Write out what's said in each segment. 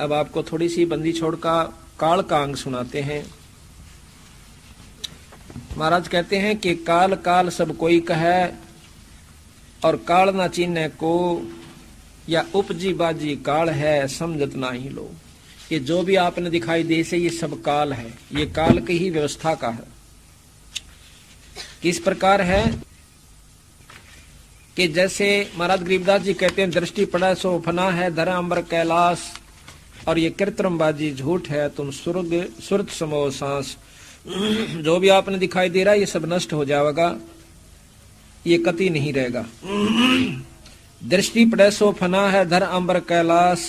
अब आपको थोड़ी सी बंदी छोड़ का काल का अंग सुनाते हैं। महाराज कहते हैं कि काल काल सब कोई कहे और काल ना चीने को, या उपजी बाजी काल है समझत ना ही लो। ये जो भी आपने दिखाई दे से ये सब काल है, ये काल की ही व्यवस्था का है। किस प्रकार है कि जैसे महाराज गरीबदास जी कहते हैं, दृष्टि पड़ा सो फना है धरा अंबर कैलाश, और ये कृत्रिमबाजी झूठ है तुम स्वर्ग सुरत समो सांस। जो भी आपने दिखाई दे रहा है ये सब नष्ट हो जाएगा, ये कति नहीं रहेगा। दृष्टि पड़े सो फना है धर अंबर कैलाश,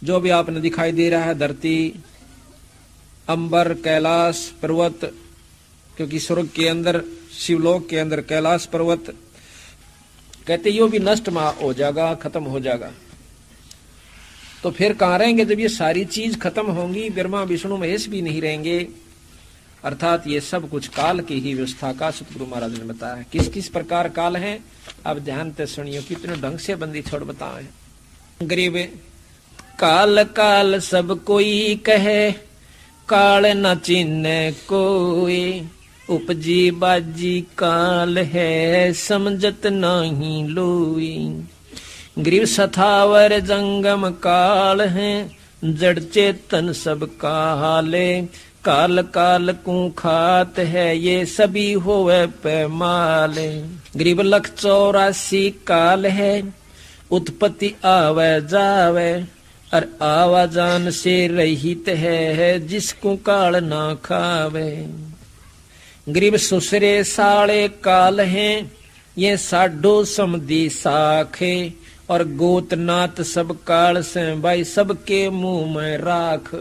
जो भी आपने दिखाई दे रहा है धरती, अंबर, कैलाश, पर्वत, क्योंकि स्वर्ग के अंदर, शिवलोक के अंदर कैलाश पर्वत, कहते यो भी नष्ट हो जाएगा, खत्म हो जाएगा। तो फिर कहाँ रहेंगे जब ये सारी चीज खत्म होंगी? ब्रह्मा विष्णु महेश भी नहीं रहेंगे। अर्थात ये सब कुछ काल की ही व्यवस्था का सतगुरु महाराज ने बताया है। किस किस प्रकार काल है अब ध्यान से सुनियो, कितने ढंग से बंदी छोड़ बताए। गरीब काल काल सब कोई कहे, काल न चिन्ह कोई, उपजी बाजी काल है समझत नहीं लोई। ग्रीव सथावर जंगम काल है, जड़ चेतन सब काले, काल काल को खात है ये सभी होवे पैमाले। ग्रीव लख 84 काल है, उत्पत्ति आवे जावे, और आवाजान से रहित है जिसको काल ना खावे। ग्रीब सुसरे साले काल हैं, ये साढ़ो समदी साखे, और गोतनाथ सब काल से भाई सबके मुंह में राख।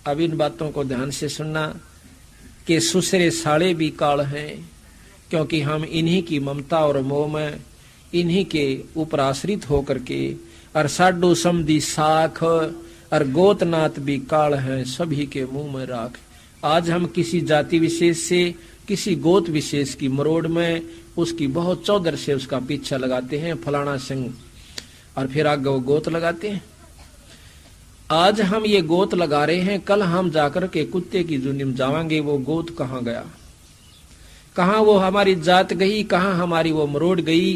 अब इन बातों को ध्यान से सुनना कि सुसरे साले भी काल हैं, क्योंकि हम इन्हीं की ममता और मोह में, इन्हीं के ऊपर आश्रित होकर के, और साढ़ो समदी साख, और गोतनाथ भी काल हैं सभी के मुंह में राख। आज हम किसी जाति विशेष से, किसी गोत विशेष की मरोड़ में उसकी बहुत चौधर से उसका पीछा लगाते हैं, फलाना सिंह, और फिर आगे वो गोत लगाते हैं। आज हम ये गोत लगा रहे हैं, कल हम जाकर के कुत्ते की जुनी में जावांगे वो गोत कहाँ गया, कहाँ वो हमारी जात गई, कहाँ हमारी वो मरोड़ गई।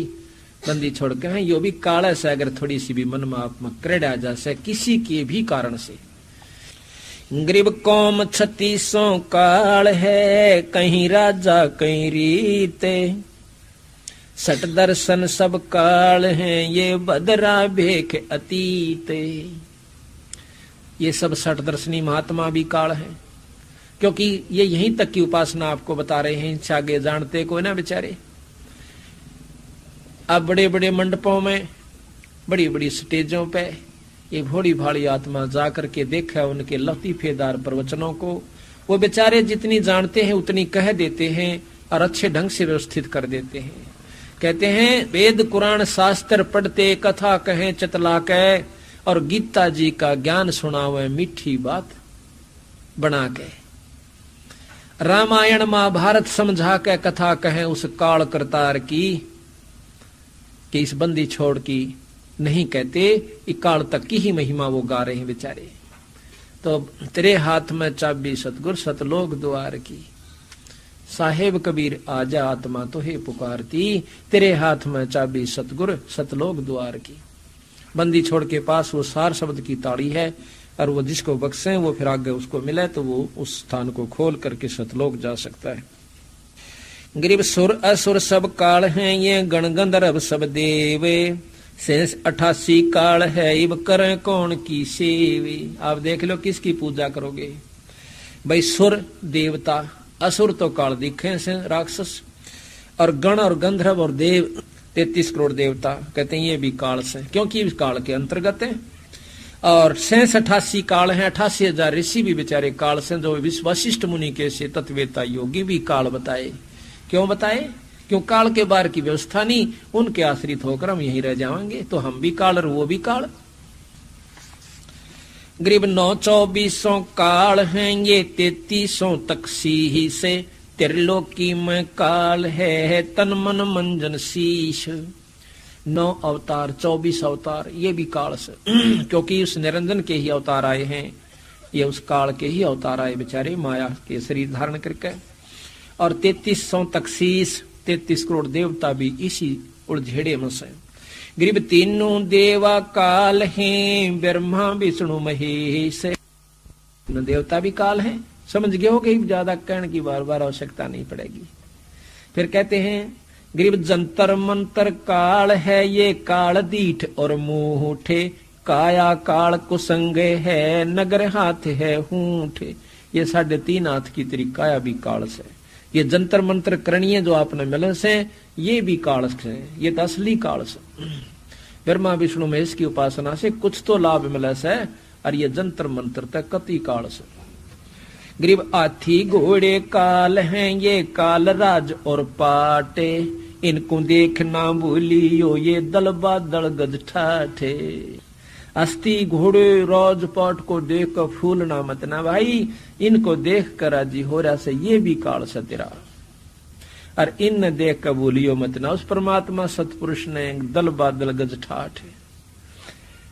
बंदी छोड़ के हैं यो भी काला से अगर थोड़ी सी भी मन में आप में क्रेडा जा से किसी के भी कारण से। गरीब कौम 36 काल है, कहीं राजा कहीं रीते, सट दर्शन सब काल हैं ये बदरा भेख अतीते। ये सब सट दर्शनी महात्मा भी काल है, क्योंकि ये यहीं तक की उपासना आपको बता रहे हैं, आगे जानते को ना बेचारे। अब बड़े बड़े मंडपों में, बड़ी बड़ी स्टेजों पे ये भोली भाली आत्मा जाकर के देखा उनके लतीफेदार प्रवचनों को। वो बेचारे जितनी जानते हैं उतनी कह देते हैं और अच्छे ढंग से व्यवस्थित कर देते हैं। कहते हैं वेद कुरान शास्त्र पढ़ते, कथा कहें चतला के, और गीता जी का ज्ञान सुनावे मीठी बात बना के। रामायण महाभारत समझा के कथा कहें उस काल करतार की, कि इस बंदी छोड़ की नहीं कहते, इकाल तक की ही महिमा वो गा रहे हैं बेचारे। तो तेरे हाथ में चाबी सतगुर सतलोक द्वार की, साहेब कबीर आजा आत्मा तो हे पुकारती, तेरे हाथ में चाबी सतगुर सतलोक द्वार की। बंदी छोड़ के पास वो सार शब्द की ताड़ी है, और वो जिसको बख्शे वो फिर आगे उसको मिले तो वो उस स्थान को खोल करके सतलोक जा सकता है। गरीब सुर असुर सब काल हैं ये गण गंधर्व सब देवे, शेष 88 काल है इब करें कौन की सेवे। आप देख लो किसकी पूजा करोगे भाई, सुर देवता, असुर तो काल दिखे से राक्षस, और गण और गंधर्व और देव 33 करोड़ देवता कहते हैं ये भी काल से, क्योंकि इस काल के अंतर्गत है। और 88 काल है, 88,000 ऋषि भी बेचारे काल से, जो वशिष्ठ मुनि के से तत्वेता योगी भी काल बताए। क्यों बताए? क्यों काल के बार की व्यवस्था नहीं, उनके आश्रित होकर हम यहीं रह जाएंगे, तो हम भी काल और वो भी काल। गरीब 9-24 काल हैं ये 33 तक सी से, त्रिलोकी में काल है तन मन मंजन शीश। 9 अवतार 24 अवतार, ये भी काल से क्योंकि उस निरंजन के ही अवतार आए हैं, ये उस काल के ही अवतार आए बेचारे, माया के शरीर धारण करके। और 3300 तकसीस 33 करोड़ देवता भी इसी उलझेड़े में से। गरीब तीनों देवा काल हैं, ब्रह्मा विष्णु महेश, देवता भी काल हैं। समझ गए हो कि ज्यादा कहने की बार बार आवश्यकता नहीं पड़ेगी। फिर कहते हैं गरीब जंतर मंतर काल है, ये काल दीठ और मुंठे, काया काल कुसंग है, नगर हाथ है हूठे। ये 3.5 हाथ की तेरी काया भी काल से। ये जंतर मंत्र करणीय जो आपने मिले से, ये भी काल से, ये तो असली काल से। ब्रह्मा विष्णु महेश की उपासना से कुछ तो लाभ मिले से, और ये जंतर मंत्र तक कति काल से। गरीब हाथी घोड़े काल हैं, ये काल राज और पाटे, इनको देखना भूलियो, ये दल बादल गज ठाठे। अस्थि घोड़े रोज पाट को देख कर फूलना मत ना भाई, इनको देख कर राजी हो रहा से, ये भी काल से तेरा। और इन देख कर भूलियो मत ना, उस परमात्मा सतपुरुष ने दल बादल गज ठाठे।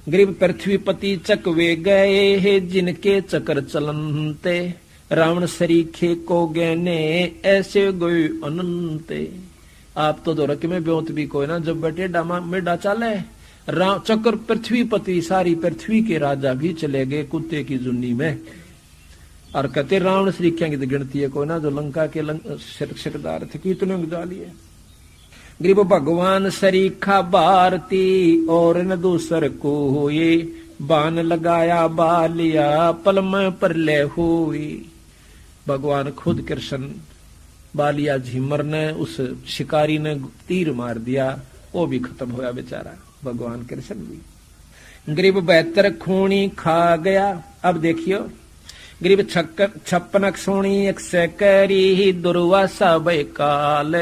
गरीब पृथ्वीपति चकवे गए है, जिनके चक्र चलनते, रावण सरीखे को गहने, ऐसे गए अनंते। आप तो दौरक में ब्योत भी कोई ना, जब बैठे डामा मेडा चाले, चक्र पृथ्वीपति सारी पृथ्वी के राजा भी चले गए कुत्ते की जुन्नी में। और कहते रावण सरीखिया की तो गिनती है कोई ना, जो लंका के सरदार थे, कितने डालिए। गरीब भगवान सरीखा भारती, और न दूसर को हुए, बाण लगाया बालिया, पल में परले हुई। भगवान खुद कृष्ण, बालिया झिमर ने, उस शिकारी ने तीर मार दिया, वो भी खत्म होया बेचारा भगवान कृष्ण भी। गरीब 72 खूनी खा गया। अब देखियो गरीब 56 सोनी 100 करी, दुर्वासा बेकाल,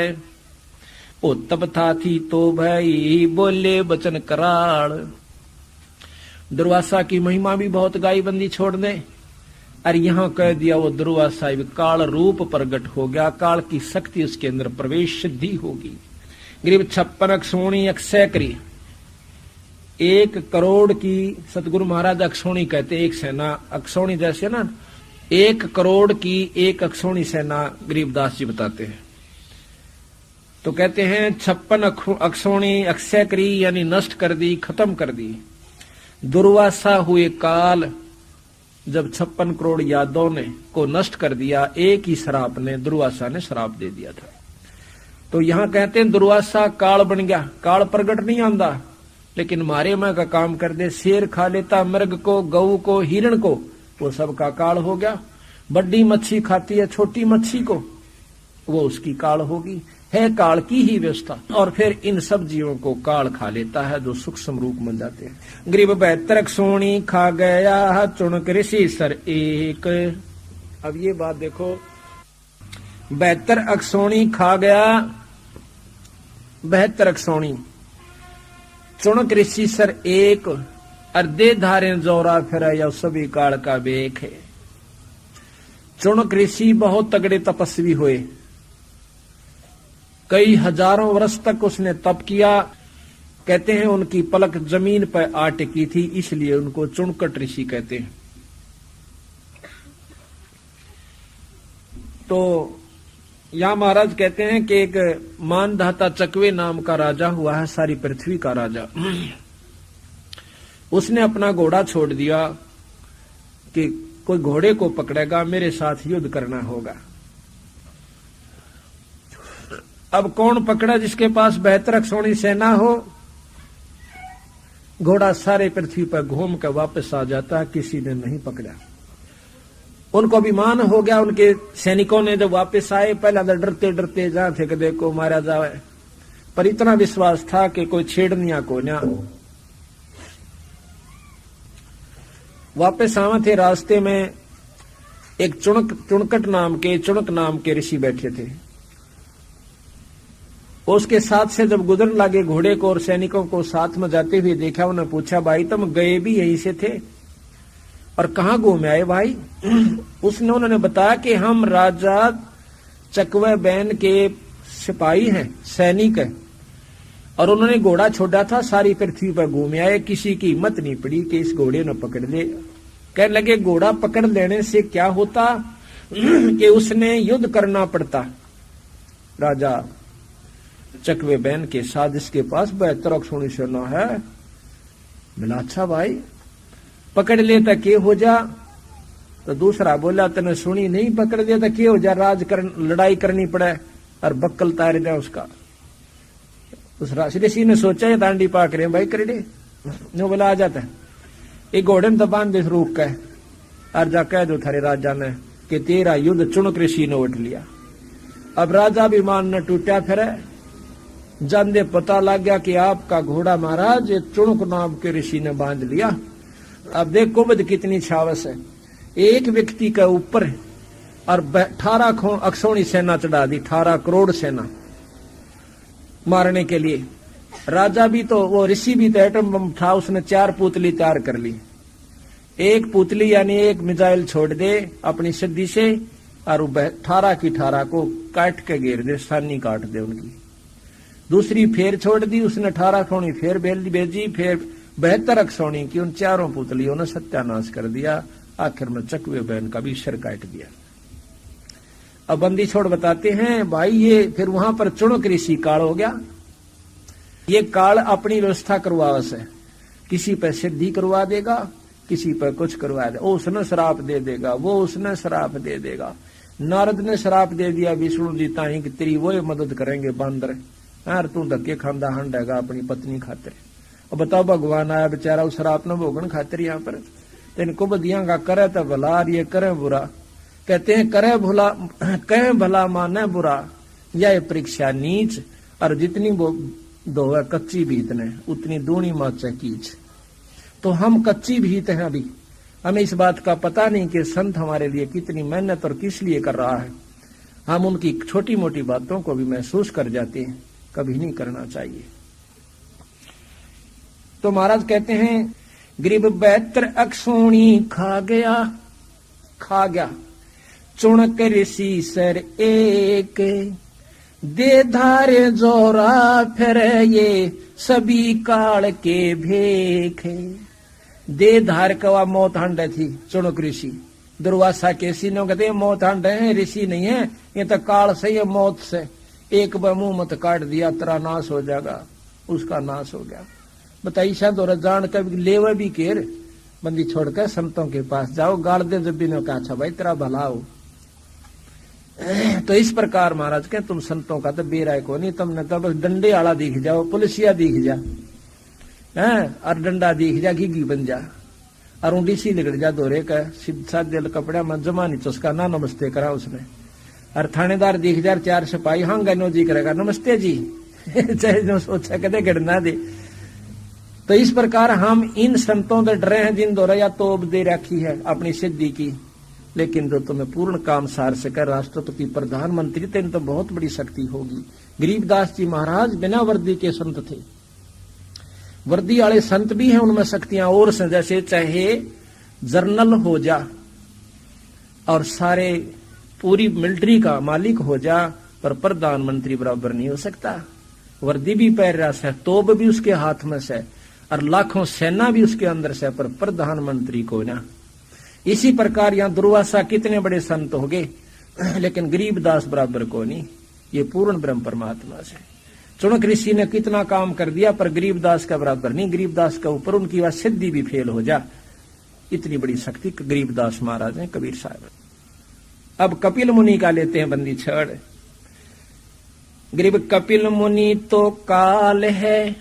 ओ तब था थी तो भाई, बोले बचन कराल। दुर्वासा की महिमा भी बहुत गाई बंदी छोड़ दे, और यहां कह दिया वो दुर्वासा काल रूप प्रकट हो गया, काल की शक्ति उसके अंदर प्रवेश सिद्धि होगी। गरीब 56 सोनी 100 करी, 1 करोड़ की, सतगुरु महाराज अक्षोणी कहते, एक सेना अक्षोणी जैसे ना, 1 करोड़ की 1 अक्षोणी सेना गरीबदास जी बताते हैं। तो कहते हैं 56 अक्षोणी 100 करी, यानी नष्ट कर दी, खत्म कर दी। दुर्वासा हुए काल, जब 56 करोड़ यादवों ने को नष्ट कर दिया, एक ही श्राप ने, दुर्वासा ने श्राप दे दिया था। तो यहां कहते हैं दुर्वासा काल बन गया, काल प्रगट नहीं आंदा, लेकिन मारे में का काम कर दे, शेर खा लेता मृग को, गऊ को, हिरण को, वो सब का काल हो गया। बड़ी मच्छी खाती है छोटी मच्छी को, वो उसकी काल होगी, है काल की ही व्यवस्था। और फिर इन सब जीवों को काल खा लेता है जो सूक्ष्म रूप में जाते हैं। गरीब 72 सोनी खा गया, चुनक ऋषि सर एक। अब ये बात देखो, 72 अक्षोणी खा गया, 72 अक्षोणी, चुनक ऋषि सर एक, अर्धे धारे जोरा फिर, या सभी काल का बेख है। चुनक ऋषि बहुत तगड़े तपस्वी हुए, कई हजारों वर्ष तक उसने तप किया। कहते हैं उनकी पलक जमीन पर आ टिकी थी, इसलिए उनको चुनकट ऋषि कहते हैं। तो यहां महाराज कहते हैं कि एक मानधाता चकवे नाम का राजा हुआ है, सारी पृथ्वी का राजा। उसने अपना घोड़ा छोड़ दिया कि कोई घोड़े को पकड़ेगा, मेरे साथ युद्ध करना होगा। अब कौन पकड़ा जिसके पास 72 अक्षोणी सेना हो? घोड़ा सारे पृथ्वी पर घूम कर वापस आ जाता, किसी ने नहीं पकड़ा। उनको अभिमान हो गया, उनके सैनिकों ने जब वापस आए, पहले तो डरते डरते जहां थे कदे को मारा जाए, पर इतना विश्वास था कि कोई छेड़निया को ना। वापस आवे थे, रास्ते में एक चुनक नाम के ऋषि बैठे थे। उसके साथ से जब गुजरने लगे, घोड़े को और सैनिकों को साथ में जाते हुए देखा। उन्हें पूछा, भाई तुम गए भी यहीं से थे और कहां घूम आए भाई? उन्होंने बताया कि हम राजा चकवे बैन के सिपाही हैं, सैनिक हैं, और उन्होंने घोड़ा छोड़ा था, सारी पृथ्वी पर घूम आए, किसी की हिम्मत नहीं पड़ी कि इस घोड़े ने पकड़ ले। कहने लगे घोड़ा पकड़ लेने से क्या होता कि उसने युद्ध करना पड़ता। राजा चकवे बैन के साथ इसके पास 72 अक्षौणी सेना है। बोला अच्छा भाई पकड़ ले तो के हो जा। तो दूसरा बोला तने सुनी नहीं, पकड़ ले तो के हो जा, लड़ाई करनी पड़े और बक्कल तार जाए उसका। उस ऋषि ने सोचा है दांडी पाक रहे भाई कर दे, नो बोला आ जाता है एक घोड़े में तो बांध दे रोक के और जा कह दो थारे राजा ने कि तेरा युद्ध चुनक ऋषि ने उठ लिया। अब राजा भी मान न टूटा फिर जानदे पता लग गया कि आपका घोड़ा महाराज ये चुनक नाम के ऋषि ने बांध लिया। अब देख कुबद कितनी छावस है, एक व्यक्ति के ऊपर और 18 अक्षौणी सेना चढ़ा दी, 18 करोड़ सेना मारने के लिए। राजा भी तो वो ऋषि भी तो एटम बम था, उसने 4 पुतली तैयार कर ली। एक पुतली यानी एक मिसाइल छोड़ दे अपनी सिद्धि से और 18 की 18 को काट के घेर दे, सानी काट दे उनकी। दूसरी फेर छोड़ दी उसने, 18 अक्षौणी फेर भेजी, फिर 72 अक्षौणी की उन 4 पुतलियों ने सत्यानाश कर दिया। आखिर में चकवे बैन का भी सिर काट दिया। अब बंदी छोड़ बताते हैं भाई ये फिर वहां पर चुनक ऋषि काल हो गया। ये काल अपनी व्यवस्था करवावस है, किसी पर सिद्धि करवा देगा, किसी पर कुछ करवा देगा। वो उसने श्राप दे देगा, वो उसने श्राप दे देगा। नारद ने श्राप दे दिया विष्णु जी ताही कि तेरी वो मदद करेंगे बांदर, यार तू धक्के खांदा हंडेगा अपनी पत्नी खातिर। अब बताओ भगवान आया बेचारा उस श्राप न भोगन खातिर यहाँ पर तेन को बदिया का करे तो भला और ये करे बुरा। कहते हैं करे भला कहे भला माने बुरा, यह परीक्षा नीच और जितनी दो कच्ची भीत ने उतनी दूनी माचे कीच। तो हम कच्ची भीत हैं, अभी हमें इस बात का पता नहीं कि संत हमारे लिए कितनी मेहनत और किस लिए कर रहा है। हम उनकी छोटी मोटी बातों को भी महसूस कर जाते हैं, कभी नहीं करना चाहिए। तो महाराज कहते हैं गरीब 72 अक्षौणी खा गया चुनक ऋषि सर एक, दे धारे जोरा फिर ये सभी काल के भेख। दे धार कवा मौत हंडे थी चुनक ऋषि, दुर्वासा के सीनों कहते हैं मौत हंडे हैं, ऋषि नहीं है ये तो काल से है, मौत से। एक बार मुंह मत काट दिया तेरा नाश हो जाएगा, उसका नाश हो गया। बताइए शायद और जान कभी लेवे भी केर बंदी छोड़कर संतों के पास जाओ, गाड़ दे जब भी ने कहा अच्छा भाई तेरा भला हो। तो इस प्रकार महाराज के तुम संतों का तो बेराय को नहीं, तुमने तो बस डंडे आला दिख जाओ, पुलिसिया दिख जा और डंडा दिख जा, घीघी बन जा और ऊँडी सी निकल जा दोरे का सीधा दिल कपड़ा में जमा नहीं चुसका ना नमस्ते करा उसने। और थानेदार दिख जा 4 सिपाही हाँ गनो जी करेगा नमस्ते जी चाहे जो सोचा कदे गिरना दे। तो इस प्रकार हम इन संतों से डरे हैं जिन द्वारा या तोब दे रखी है अपनी सिद्धि की, लेकिन जो तुम्हें पूर्ण काम सार सकर राष्ट्रपति प्रधानमंत्री तेन तो बहुत बड़ी शक्ति होगी। गरीबदास जी महाराज बिना वर्दी के संत थे, वर्दी वाले संत भी हैं उनमें शक्तियां और से, जैसे चाहे जर्नल हो जा और सारे पूरी मिलिट्री का मालिक हो जा पर प्रधानमंत्री बराबर नहीं हो सकता। वर्दी भी पैर रहा से, तोब भी उसके हाथ में से और लाखों सेना भी उसके अंदर से, पर प्रधानमंत्री को ना। इसी प्रकार यहाँ दुर्वासा कितने बड़े संत हो गए लेकिन गरीबदास बराबर को नहीं, ये पूर्ण ब्रह्म परमात्मा से। चुनक ऋषि ने कितना काम कर दिया पर गरीबदास का बराबर नहीं, गरीबदास का ऊपर उनकी वह सिद्धि भी फेल हो जा, इतनी बड़ी शक्ति गरीबदास महाराज हैं कबीर साहब। अब कपिल मुनि का लेते हैं बंदी छड़। गरीब कपिल मुनि तो काल है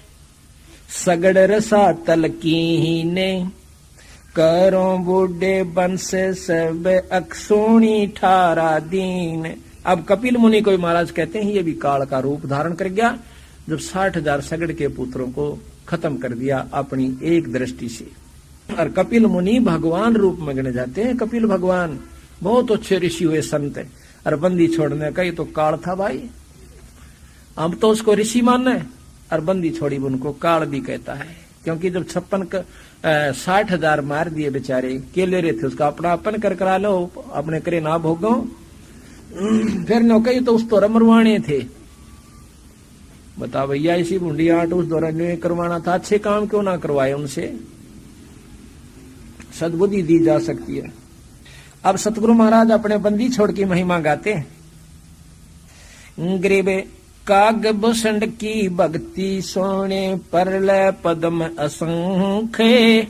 सगड़ रसा तलकीने, करो बूढ़े बंस सब अक्षौणी 18 दीन। अब कपिल मुनि को महाराज कहते हैं ये भी काल का रूप धारण कर गया, जब 60,000 सगड़ के पुत्रों को खत्म कर दिया अपनी एक दृष्टि से। और कपिल मुनि भगवान रूप में गणे जाते हैं। कपिल भगवान बहुत अच्छे ऋषि हुए संत है। और बंदी छोड़ने का ये तो काल था भाई, हम तो उसको ऋषि मानना है और बंदी छोड़ी उनको काल भी कहता है, क्योंकि जब 60,000 मार दिए बेचारे, केले रहे थे उसका अपना अपन कर करा लो, अपने करे ना भोगो। फिर नो कही तो उस तो रमरवाणे थे, बता भैया, इसी बूंदी आट उस दौरान जो करवाना था, अच्छे काम क्यों ना करवाए उनसे? सद्बुद्धि दी जा सकती है। अब सतगुरु महाराज अपने बंदी छोड़ की महिमा गाते हैं। गरीब काग भूषण की भक्ति सोने परलय पद्म असंख्य,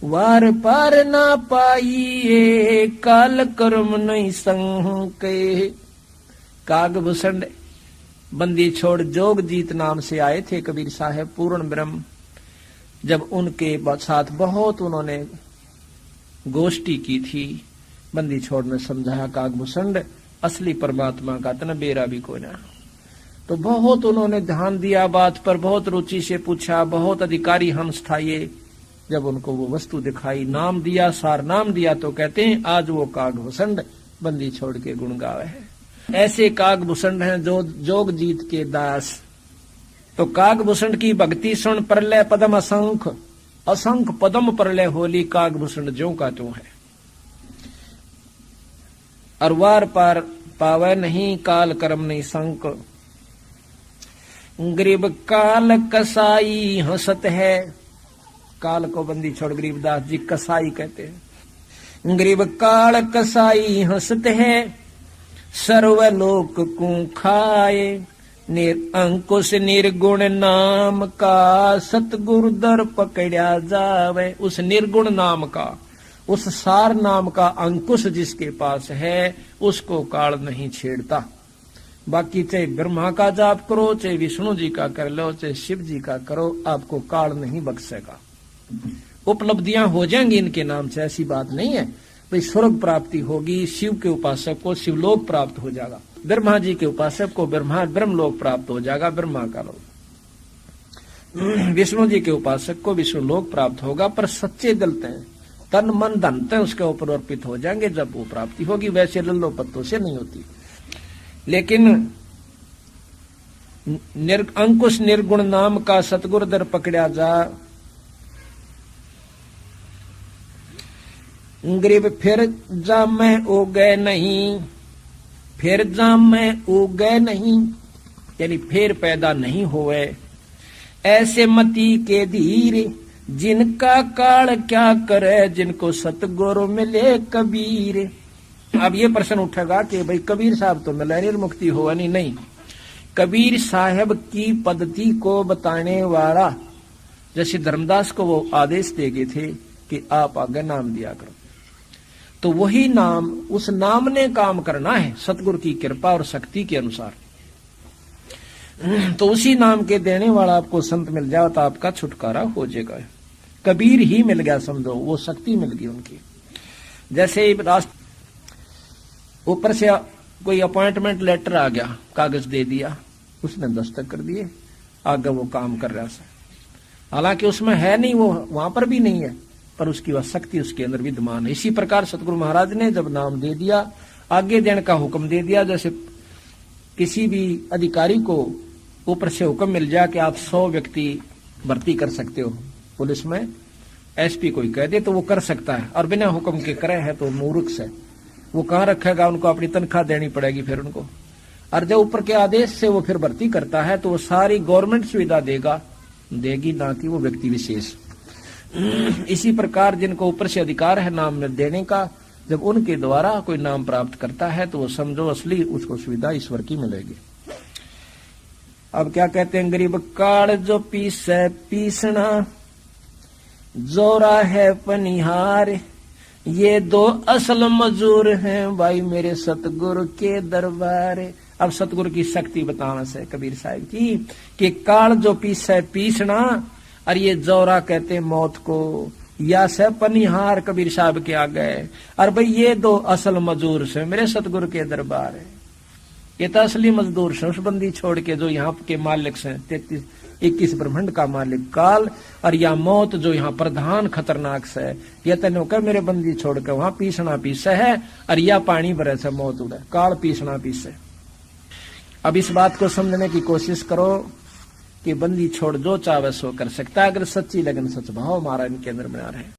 वार पार ना पाइए काल कर्म नहीं संके। कागभूषण बंदी छोड़ जोग जीत नाम से आए थे कबीर साहब पूर्ण ब्रह्म। जब उनके साथ बहुत उन्होंने गोष्ठी की थी, बंदी छोड़ ने समझाया कागभूषण असली परमात्मा का तना बेरा भी कोई ना। तो बहुत उन्होंने ध्यान दिया बात पर, बहुत रुचि से पूछा, बहुत अधिकारी हंस था ये। जब उनको वो वस्तु दिखाई, नाम दिया, सार नाम दिया, तो कहते हैं आज वो कागभूषण बंदी छोड़ के गुण गावे है। ऐसे कागभूषण हैं जो जोग जीत के दास। तो कागभूषण की भक्ति सुन परलय पदम असंख्य, असंख्य पदम परलय होली, कागभूषण ज्यों का त्यों है। और वार पार पावे नहीं काल कर्म नहीं संक। गरीब काल कसाई हंसत है, काल को बंदी छोड़ गरीबदास जी कसाई कहते हैं। गरीब काल कसाई हंसत है, सर्वलोक को खाए, अंकुश निर्गुण नाम का सतगुरु दर पकड़ा जावे। उस निर्गुण नाम का, उस सार नाम का अंकुश जिसके पास है, उसको काल नहीं छेड़ता। बाकी चाहे ब्रह्मा का जाप करो, चाहे विष्णु जी का कर लो, चाहे शिव जी का करो, आपको काल नहीं बख्शेगा। उपलब्धियां हो जाएंगी इनके नाम से, ऐसी बात नहीं है। भाई स्वर्ग प्राप्ति होगी, शिव के उपासक को शिवलोक प्राप्त हो जाएगा, ब्रह्मा जी के उपासक को ब्रह्मलोक प्राप्त हो जाएगा, ब्रह्मा का लोक। विष्णु जी के उपासक को विष्णुलोक प्राप्त होगा। पर सच्चे दिल से, तन मन धन से उसके ऊपर अर्पित हो जाएंगे जब वो प्राप्ति होगी। वैसे लल्लो पत्तों से नहीं होती। लेकिन अंकुश निर्गुण नाम का सतगुरु दर पकड़ा जा, गरीब फिर जाम में उगे नहीं, फिर जाम में उगे नहीं, यानी फिर पैदा नहीं हुए। ऐसे मती के धीरे जिनका काल क्या करे, जिनको सतगुरु मिले कबीर। अब ये प्रश्न उठेगा कि भाई कबीर साहब तो मिले, निर्मुक्ति हुआ नहीं। कबीर साहब की पद्धति को बताने वाला, जैसे धर्मदास को वो आदेश दे गए थे कि आप आगे नाम दिया करो, तो वही नाम, उस नाम ने काम करना है सतगुरु की कृपा और शक्ति के अनुसार। तो उसी नाम के देने वाला आपको संत मिल जाए तो आपका छुटकारा हो जाएगा। कबीर ही मिल गया समझो, वो शक्ति मिल गई उनकी। जैसे ऊपर से कोई अपॉइंटमेंट लेटर आ गया, कागज दे दिया, उसने दस्तखत कर दिए, आगे वो काम कर रहा है। हालांकि उसमें है नहीं, वो वहां पर भी नहीं है, पर उसकी वह शक्ति उसके अंदर विद्यमान है। इसी प्रकार सतगुरु महाराज ने जब नाम दे दिया, आगे देने का हुक्म दे दिया। जैसे किसी भी अधिकारी को ऊपर से हुक्म मिल जाए कि आप 100 व्यक्ति भर्ती कर सकते हो पुलिस में, एसपी कोई कह दे तो वो कर सकता है, और बिना हुक्म के करे है तो मूर्ख से वो कहाँ रखेगा, उनको अपनी तनख्वाह देनी पड़ेगी फिर उनको। और जब ऊपर के आदेश से वो फिर भर्ती करता है तो वो सारी गवर्नमेंट सुविधा देगी, ना कि वो व्यक्ति विशेष। इसी प्रकार जिनको ऊपर से अधिकार है नाम देने का, जब उनके द्वारा कोई नाम प्राप्त करता है तो वो समझो असली उसको सुविधा ईश्वर की मिलेगी। अब क्या कहते हैं, गरीब काल जो पीसे पीसना, जोरा है पनिहार, ये 2 असल मजूर हैं भाई मेरे सतगुरु के दरबार। अब सतगुरु की शक्ति बताना से कबीर साहब की कि काल जो पीसे पीसना, और ये जोरा कहते मौत को, या से पनिहार कबीर साहब के आ गए। और भाई ये 2 असल मजदूर से मेरे सतगुरु के दरबार है। ये तो असली मजदूर से, उस बंदी छोड़ के जो यहाँ के मालिक से 21 ब्रह्मांड का मालिक काल, और या मौत जो यहाँ प्रधान खतरनाक से, ये तेनो कह मेरे बंदी छोड़ के वहां पीसना पीसे है, और या पानी भरे से मौत उड़े, काल पीसना पीसे। अब इस बात को समझने की कोशिश करो कि बंदी छोड़ जो चाहे सो कर सकता है, अगर सच्ची लगन सच भाव हमारा इनके अंदर बना रहे।